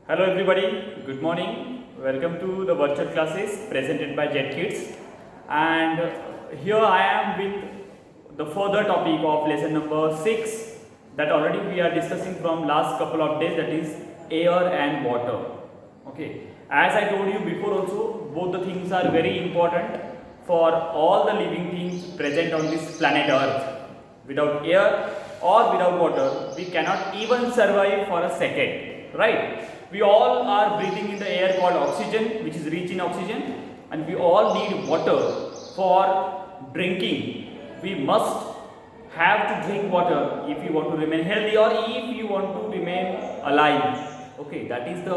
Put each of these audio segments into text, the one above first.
Hello everybody, good morning. Welcome to the virtual classes presented by Jet Kids. And here I am with the further topic of lesson number 6 that already we are discussing from last couple of days, that is air and water. Okay, as I told you before also, both the things are very important for all the living things present on this planet Earth. Without air or without water, we cannot even survive for a second, right? We all are breathing in the air called oxygen, which is rich in oxygen, and we all need water for drinking. We must have to drink water if you want to remain healthy or if you want to remain alive. Okay, that is the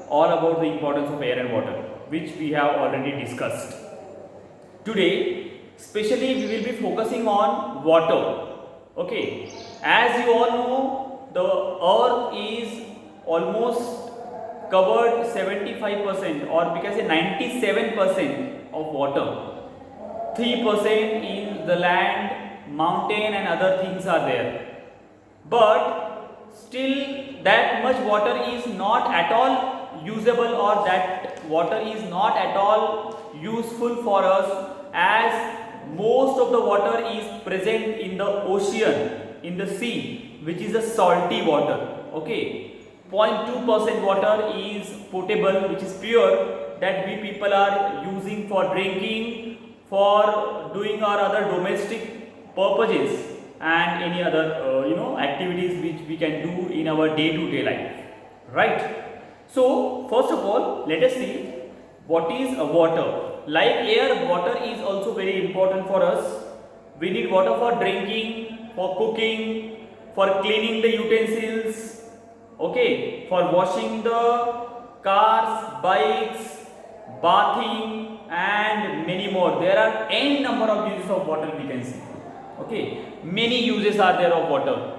all about the importance of air and water, which we have already discussed. Today, especially we will be focusing on water. Okay, as you all know, the earth is almost covered 75% or we can say 97% of water. 3% is the land, mountain and other things are there. But still that much water is not at all usable, or that water is not at all useful for us, as most of the water is present in the ocean, in the sea, which is a salty water. Okay, 0.2% water is potable, which is pure, that we people are using for drinking, for doing our other domestic purposes and any other activities which we can do in our day-to-day life, right? So first of all, let us see what is water. Like air, water is also very important for us. We need water for drinking, for cooking, for cleaning the utensils, okay, for washing the cars, bikes, bathing and many more. There are n number of uses of water we can see. Okay, many uses are there of water,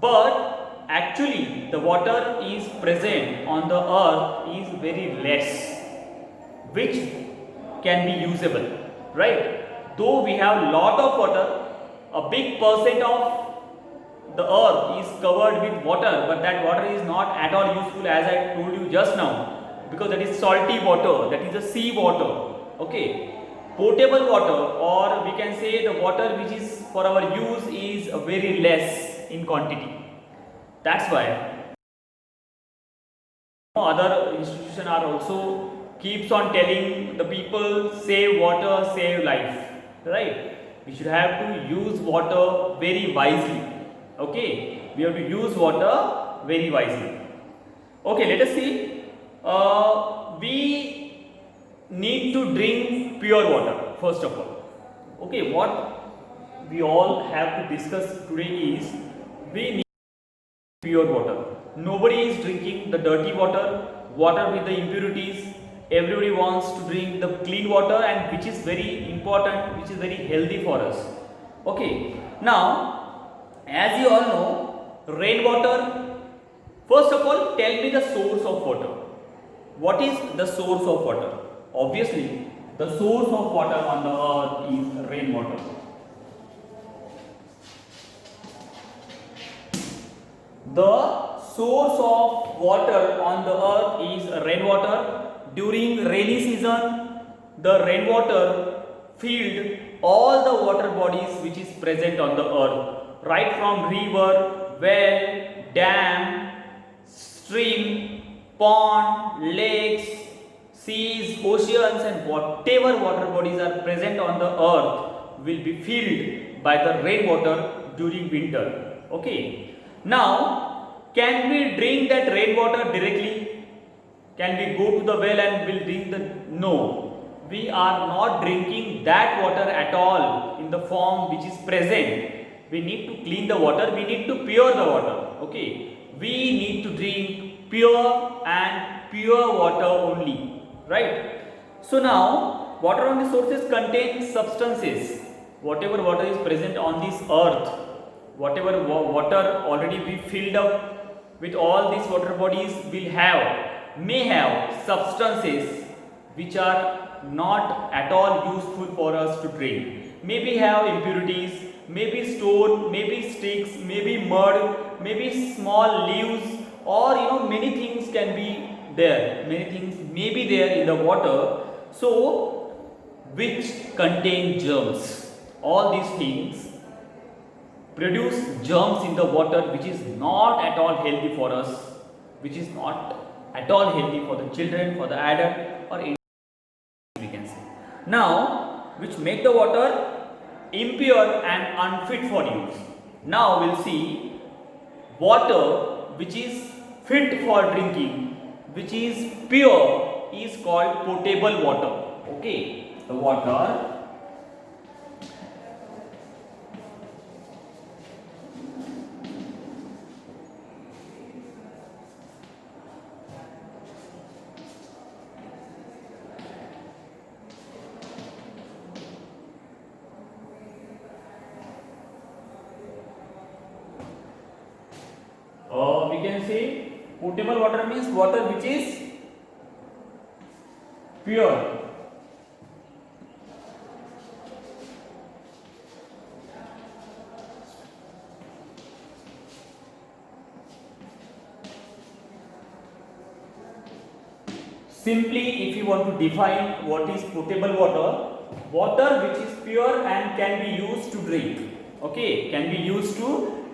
but actually the water is present on the earth is very less, which can be usable, right? Though we have lot of water, a big percent of the earth is covered with water, but that water is not at all useful, as I told you just now, because that is salty water, that is the sea water. Okay, potable water, or we can say the water which is for our use is very less in quantity. That's why other institutions are also keeps on telling the people, save water, save life, right? We should have to use water very wisely. Okay, we have to use water very wisely. Okay, let us see. We need to drink pure water first of all. Okay, what we all have to discuss today is we need pure water. Nobody is drinking the dirty water, water with the impurities. Everybody wants to drink the clean water, and which is very important, which is very healthy for us. Okay, now as you all know, rainwater. First of all, tell me the source of water. What is the source of water? Obviously, the source of water on the earth is rainwater. The source of water on the earth is rainwater. During rainy season, the rainwater filled all the water bodies which is present on the earth, right from river, well, dam, stream, pond, lakes, seas, oceans and whatever water bodies are present on the earth will be filled by the rainwater during winter. Okay. Now, can we drink that rainwater directly? Can we go to the well and will drink the? No. We are not drinking that water at all in the form which is present. We need to clean the water, we need to pure the water. Okay. We need to drink pure and pure water only. Right. So now, water on the sources contains substances. Whatever water is present on this earth, whatever water already be filled up with all these water bodies may have substances which are not at all useful for us to drink. Maybe have impurities, maybe stone, maybe sticks, maybe mud, maybe small leaves, or many things can be there, many things may be there in the water, so which contain germs. All these things produce germs in the water, which is not at all healthy for us, which is not at all healthy for the children, for the adult, or any, we can say. Now, which make the water impure and unfit for use. Now we'll see water which is fit for drinking, which is pure, is called potable water. Okay, the water we can say potable water means water which is pure. Simply, if you want to define what is potable water, water which is pure and can be used to drink. Okay, can be used to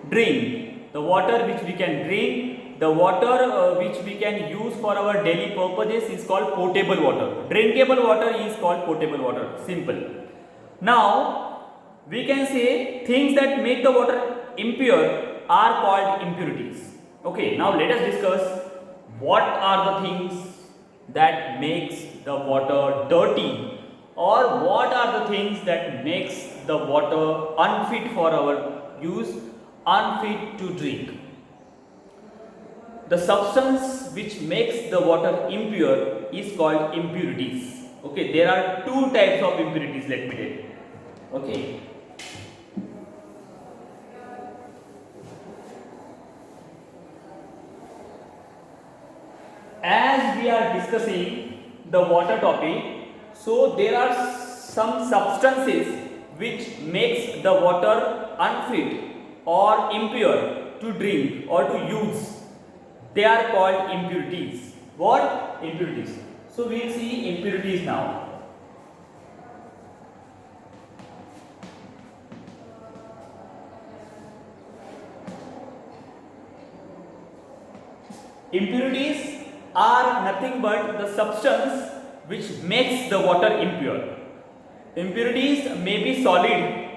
drink. The water which we can drink, the water which we can use for our daily purposes is called potable water. Drinkable water is called potable water. Simple. Now, we can say things that make the water impure are called impurities. Okay, now let us discuss what are the things that makes the water dirty, or what are the things that makes the water unfit for our use, unfit to drink. The substance which makes the water impure is called impurities. Okay, there are two types of impurities, let me tell you. Okay. As we are discussing the water topic, so there are some substances which makes the water unfit or impure to drink or to use. They are called impurities. What? Impurities. So we will see impurities now. Impurities are nothing but the substance which makes the water impure. Impurities may be solid,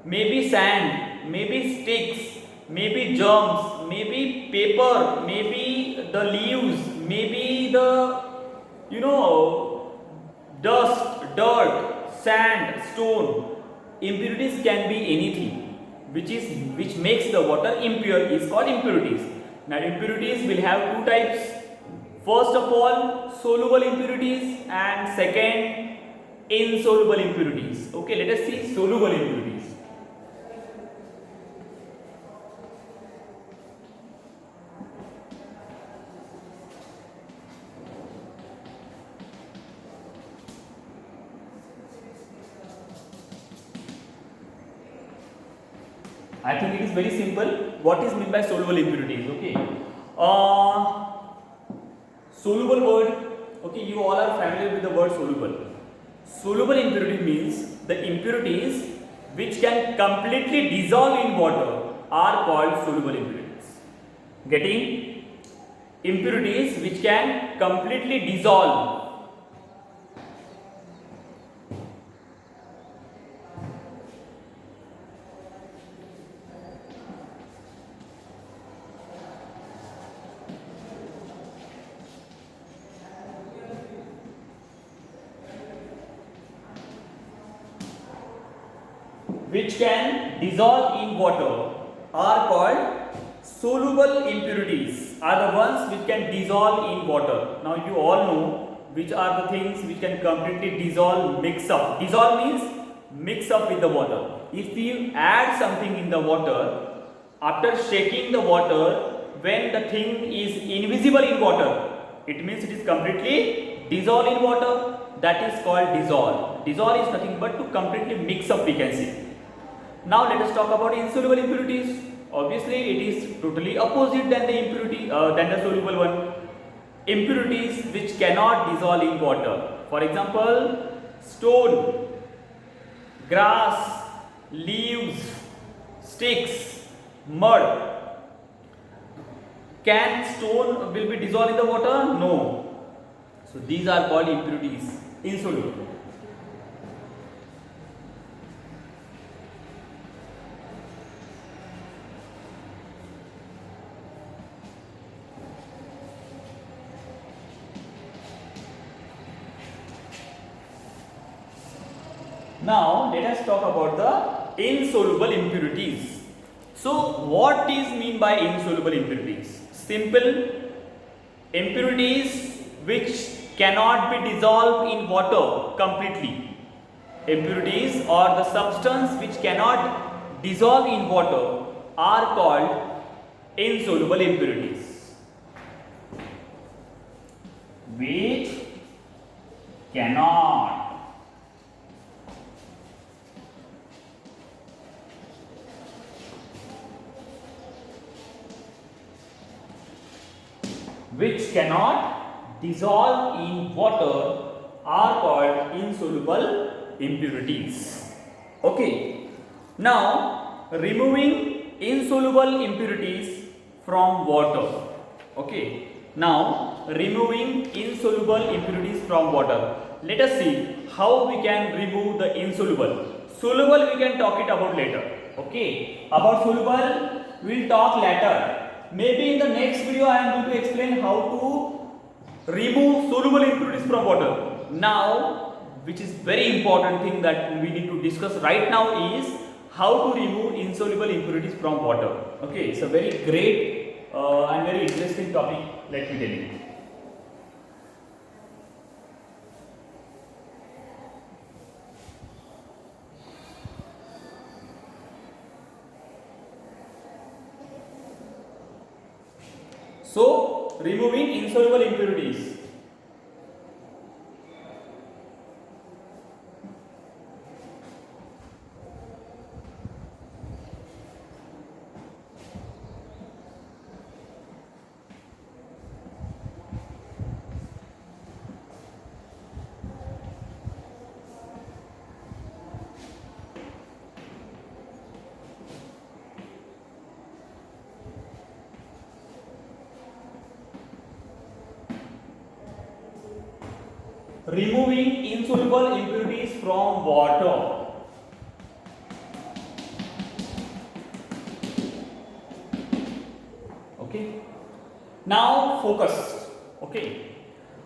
may be sand, may be sticks, may be germs, may be paper, may be the leaves, may be the dust, dirt, sand, stone. Impurities can be anything which makes the water impure is called impurities. Now impurities will have two types. First of all, soluble impurities, and second, insoluble impurities. Okay, let us see soluble impurities. I think it is very simple. What is meant by soluble impurities? Okay. Soluble word. Okay, you all are familiar with the word soluble. Soluble impurity means the impurities which can completely dissolve in water are called soluble impurities. Getting? Impurities which can completely dissolve. Which can dissolve in water are called soluble impurities, are the ones which can dissolve in water. Now you all know which are the things which can completely dissolve, mix up. Dissolve means mix up with the water. If you add something in the water, after shaking the water, when the thing is invisible in water, it means it is completely dissolved in water. That is called dissolve. Dissolve is nothing but to completely mix up, we can say. Now let us talk about insoluble impurities. Obviously, it is totally opposite than the impurity than the soluble one. impurities which cannot dissolve in water. For example, stone, grass, leaves, sticks, mud. Can stone will be dissolved in the water? No. So these are called impurities, insoluble. Now let us talk about the insoluble impurities. So what is mean by insoluble impurities? Simple, impurities which cannot be dissolved in water completely. Impurities or the substance which cannot dissolve in water are called insoluble impurities. Which cannot dissolve in water are called insoluble impurities. Okay. Now removing insoluble impurities from water. Okay. Now removing insoluble impurities from water. Let us see how we can remove the insoluble. Soluble we can talk it about later. Okay. About soluble we will talk later. Maybe in the next video I am going to explain how to remove soluble impurities from water. Now, which is very important thing that we need to discuss right now is how to remove insoluble impurities from water. Okay, it's a very great and very interesting topic, let me tell you. So, removing insoluble impurities. Removing insoluble impurities from water. Okay. Now focus. Okay.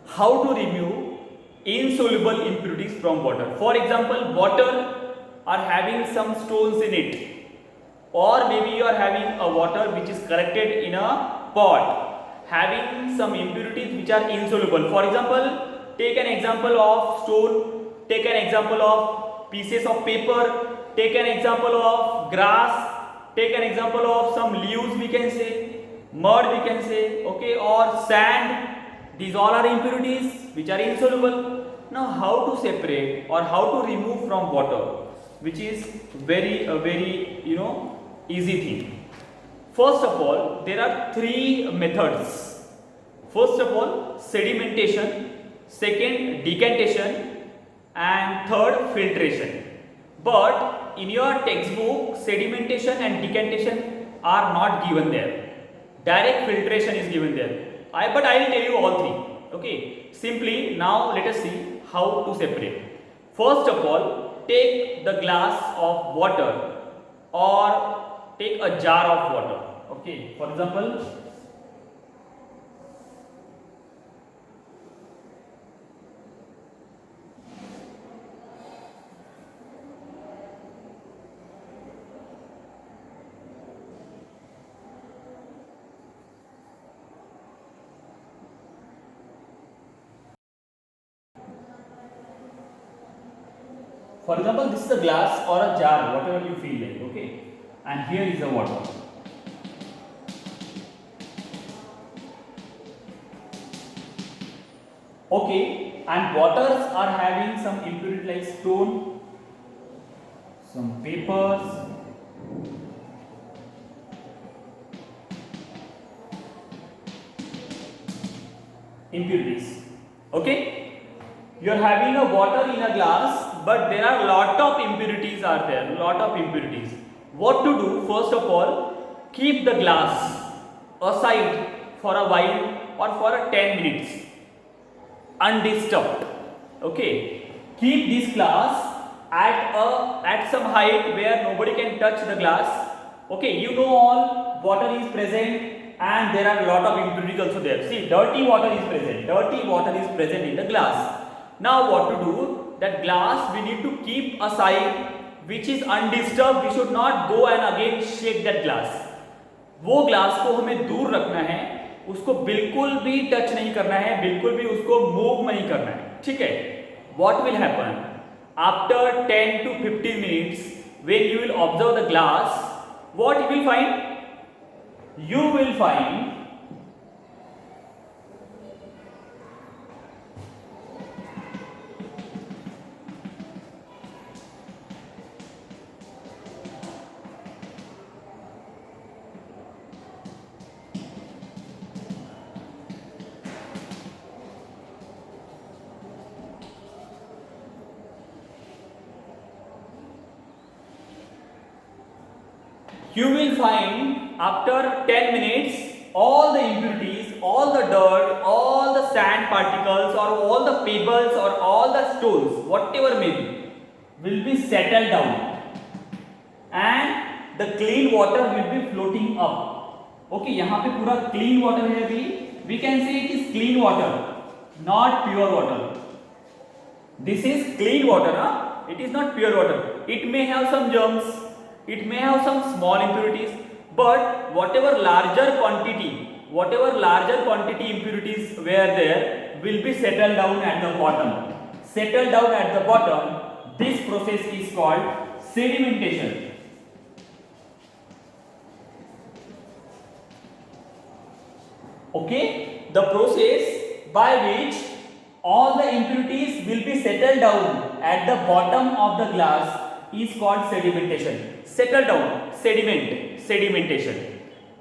How to remove insoluble impurities from water? For example, water are having some stones in it, or maybe you are having a water which is collected in a pot having some impurities which are insoluble. For example, take an example of stone, take an example of pieces of paper, take an example of grass, take an example of some leaves we can say, mud we can say, okay, or sand. These all are impurities which are insoluble. Now how to separate or how to remove from water, which is very easy thing. First of all, there are three methods. First of all, sedimentation, second decantation, and third filtration. But in your textbook, sedimentation and decantation are not given there. Direct filtration is given there. But I will tell you all three. Okay. Simply now let us see how to separate. First of all, take the glass of water or take a jar of water. Okay. For example, this is a glass or a jar, whatever you feel like, okay, and here is the water. Okay, and waters are having some impurity like stone, some papers, impurities. Okay, you are having a water in a glass, but there are lot of impurities are there, lot of impurities. What to do? First of all, keep the glass aside for a while or for a 10 minutes undisturbed. Okay, keep this glass at some height where nobody can touch the glass. Okay, you know all water is present and there are a lot of impurities also there. See, dirty water is present in the glass. Now what to do? That glass we need to keep aside, which is undisturbed. We should not go and again shake that glass. वो glass को हमें दूर रखना है, उसको बिल्कुल भी touch नहीं करना है, बिल्कुल भी उसको मूव नहीं करना है. ठीक है. What will happen after 10 to 15 minutes when you will observe the glass? What you will find? You will find after 10 minutes all the impurities, all the dirt, all the sand particles or all the pebbles or all the stones, whatever may be, will be settled down and the clean water will be floating up. Okay, यहाँ पे पूरा clean water है अभी. We can say it is clean water, not pure water. This is clean water, huh? It is not pure water. It may have some germs, it may have some small impurities, but whatever larger quantity impurities were there will be settled down at the bottom. Settled down at the bottom. This process is called sedimentation. Okay, the process by which all the impurities will be settled down at the bottom of the glass is called sedimentation. Settle down, sedimentation.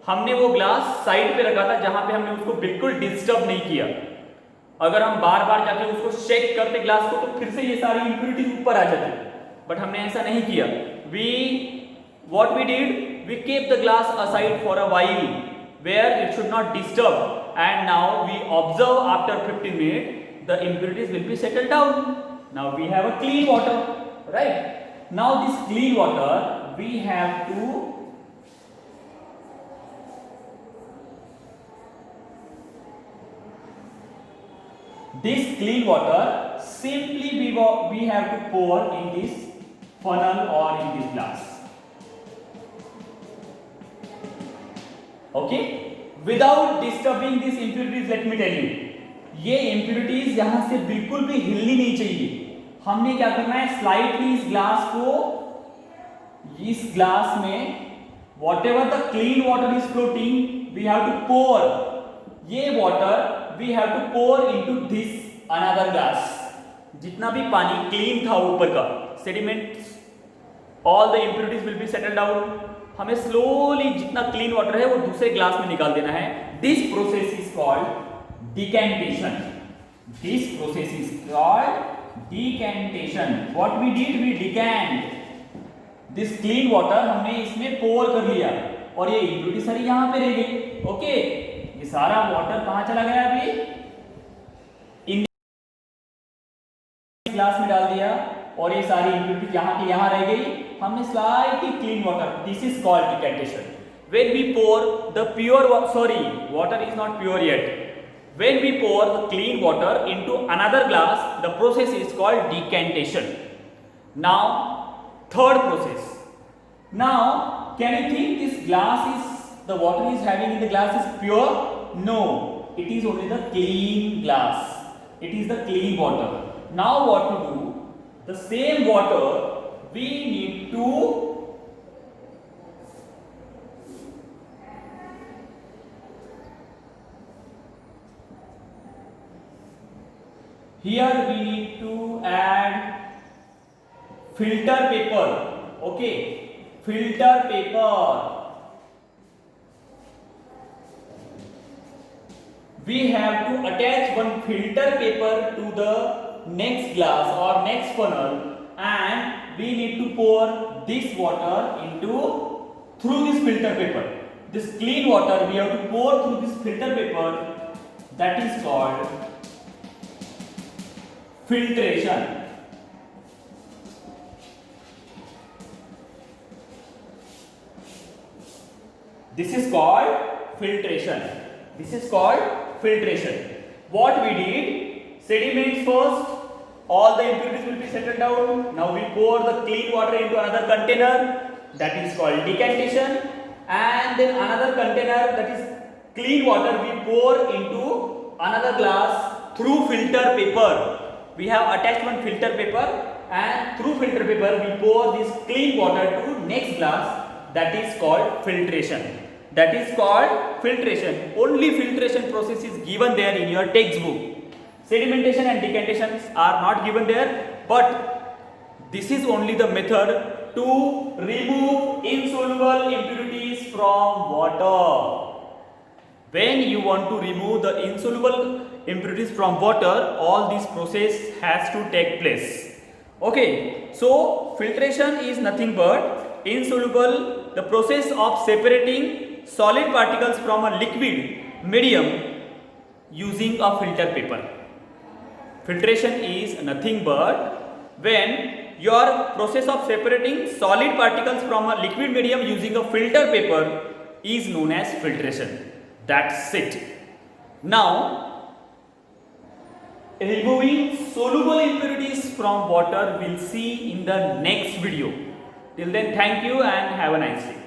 हमने वो glass side पे रखा था जहां पे हमने उसको बिल्कुल डिस्टर्ब नहीं किया. अगर हम बार बार जाके उसको शेक करते ग्लास को तो फिर से ये सारी इंप्यूरिटीज ऊपर आ जाती, बट हमने ऐसा नहीं किया. What we did, we kept the glass aside for a while where it should not disturb, and now we observe after 15 minutes the impurities will be settled down. Now we have a clean water, right? Now this clean water we have to simply we have to pour in this funnel or in this glass. Okay, without disturbing these impurities, let me tell you, ये impurities यहाँ से बिल्कुल भी हिलनी नहीं चाहिए. हमने क्या करना है, स्लाइटली इस ग्लास में whatever the clean water is floating, we have to pour. ये water we have to pour into this another glass. जितना भी पानी clean था ऊपर का, sediments, all the impurities will be settled down. हमें slowly जितना clean water है वो दूसरे ग्लास में निकाल देना है. This process is called decantation. This process is called decantation. What we did, we decant this clean water. हमने इसमें pour कर लिया और ये impurity सारी यहाँ पे रह गई. ओके, ये सारा वाटर कहाँ चला गया? अभी इन ग्लास में डाल दिया और ये सारी impurity यहाँ की यहाँ रह गई. हमने slightly clean water. This is called decantation. When we pour the water is not pure yet. When we pour the clean water into another glass, the process is called decantation. Now, third process. Now, can you think this the water is having in the glass is pure? No, it is only the clean glass. It is the clean water. Now, what to do? The same water we need to add filter paper. Okay, filter paper. We have to attach one filter paper to the next glass or next funnel, and we need to pour this water into through this filter paper. This clean water we have to pour through this filter paper, that is called filtration. This is called filtration. This is called filtration. What we did, sediments first, all the impurities will be settled down. Now we pour the clean water into another container, that is called decantation, and then another container, that is clean water, we pour into another glass through filter paper. We have attached one filter paper, and through filter paper we pour this clean water to next glass, that is called filtration. That is called filtration. Only filtration process is given there in your textbook. Sedimentation and decantations are not given there, but this is only the method to remove insoluble impurities from water. When you want to remove the insoluble impurities from water, all this process has to take place. Okay, so filtration is nothing but insoluble, the process of separating solid particles from a liquid medium using a filter paper. Filtration is nothing but when your process of separating solid particles from a liquid medium using a filter paper is known as filtration. That's it. Now, removing soluble impurities from water we'll see in the next video. Till then, thank you and have a nice day.